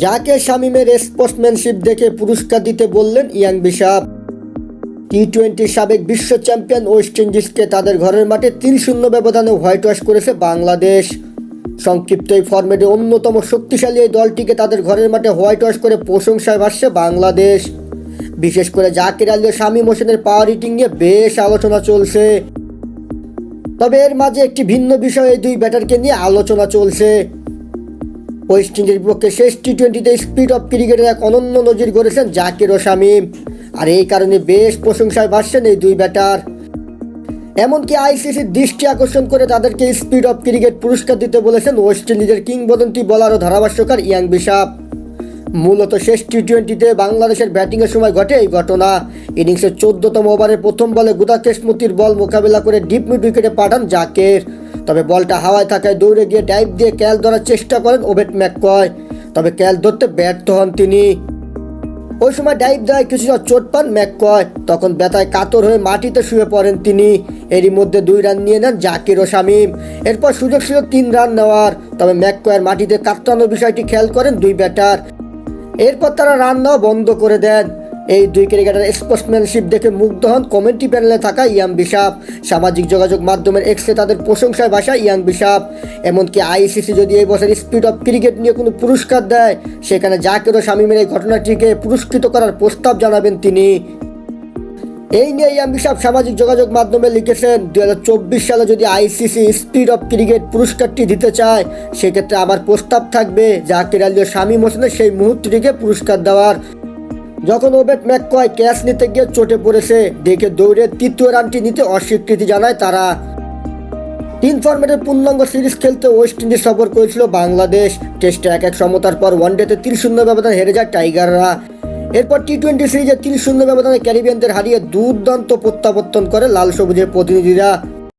যাকে শামীমের স্পোর্টসম্যানশিপ দেখে পুরস্কার দিতে বললেন ইয়াং বিশাপ। টি-20 সাবেক বিশ্ব চ্যাম্পিয়ন ওয়েস্ট ইন্ডিজকে তাদের ঘরের মাঠে 3-0 ব্যবধানে হোয়াইট ওয়াশ করেছে বাংলাদেশ। সংক্ষিপ্ত এই ফরম্যাটে অন্যতম শক্তিশালী এই দলটিকে তাদের ঘরের মাঠে হোয়াইট ওয়াশ করে প্রশংসায় ভাসছে বাংলাদেশ। বিশেষ করে জাকির আলী ও শামীম হোসেনের পাওয়ার হিটিং নিয়ে বেশ আলোচনা চলছে। তবে এর মাঝে একটি ভিন্ন বিষয় এই দুই ব্যাটারকে নিয়ে আলোচনা চলছে। ওয়েস্ট ইন্ডিজের বিপক্ষে শেষ টি-20তে স্পিড অফ ক্রিকেটের এক অনন্য নজির গড়েছেন জাকির ও শামীম, আর এই কারণে বেশ প্রশংসায় ভাসছেন এই দুই ব্যাটার। এমনকি আইসিসির দৃষ্টি আকর্ষণ করে তাদেরকে স্পিড অফ ক্রিকেট পুরস্কার দিতে বলেছেন ওয়েস্ট ইন্ডিজের কিংবদন্তি বোলার ও ধারাভাষ্যকার ইয়াং বিশাপ। মূলত শেষ টি-20তে বাংলাদেশের ব্যাটিংয়ের সময় ঘটে এই ঘটনা। ইনিংসের 14তম ওভারের প্রথম বলে গুদাকেশ মতির বল মোকাবেলা করে ডিপ মিড উইকেটে পাঠান জাকির। তবে বলটা হাওয়ায় থাকায় দৌড়ে গিয়ে ডাইভ দিয়ে ক্যাচ ধরার চেষ্টা করেন ওবেট ম্যাককয়, তবে ক্যাচ ধরতে ব্যর্থ হন তিনি। ওই সময় ডাইভ দেওয়ায় কিছুটা চোট পান ম্যাককয়, তখন ব্যথায় কাতর হয়ে মাটিতে শুয়ে পড়েন তিনি। এরই মধ্যে 2 রান নিয়ে নেন জাকির ও শামীম। এরপর সুযোগ ছিল 3 রান নেওয়ার, তবে ম্যাককয়ের মাটিতে কাতরানোর বিষয়টি খেয়াল করেন দুই ব্যাটার। এরপর তারা রান নেওয়া বন্ধ করে দেন। এই দুই ক্রিকেটার স্পোর্টসম্যানশিপ দেখে মুগ্ধ হন কমেন্ট্রি প্যানেলে থাকা ইয়াং বিশাপ। সামাজিক যোগাযোগ মাধ্যমের এক্সে তাদের প্রশংসায় ভাষায় ইয়াং বিশাপ। এমনকি আইসিসি যদি এই বছর স্পিড অফ ক্রিকেট নিয়ে কোনো পুরস্কার দেয়, সেখানে জাকির ও শামীমের এই ঘটনাটিকে পুরস্কৃত করার প্রস্তাব জানাবেন তিনি। এই নিয়ে ইয়াং বিশাপ সামাজিক যোগাযোগ মাধ্যমে লিখেছেন, 2024 সালে যদি আইসিসি স্পিড অফ ক্রিকেট পুরস্কারটি দিতে চায়, সেক্ষেত্রে আমার প্রস্তাব থাকবে জাকির আলী ও শামীম হোসেনের সেই মুহূর্তটিকে পুরস্কার দেওয়ার, যখন ওবেট ম্যাককয় ক্যাচ নিতে গিয়ে চোটে পড়েছে দেখে দৌড়ে 3য় রানটি নিতে অস্বীকৃতি জানায় তারা। 3 ফরম্যাটের পূর্ণাঙ্গ সিরিজ খেলতে ওয়েস্ট ইন্ডিজ সফর করেছিল বাংলাদেশ। টেস্টে 1-1 সমতার পর ওয়ানডেতে 3-0 ব্যবধানে হেরে যায় টাইগাররা। এরপর টি-20 সিরিজে 3-0 ব্যবধানে ক্যারিবিয়ানদের হারিয়ে দুর্দান্ত প্রত্যাবর্তন করে লাল সবুজের প্রতিনিধিরা।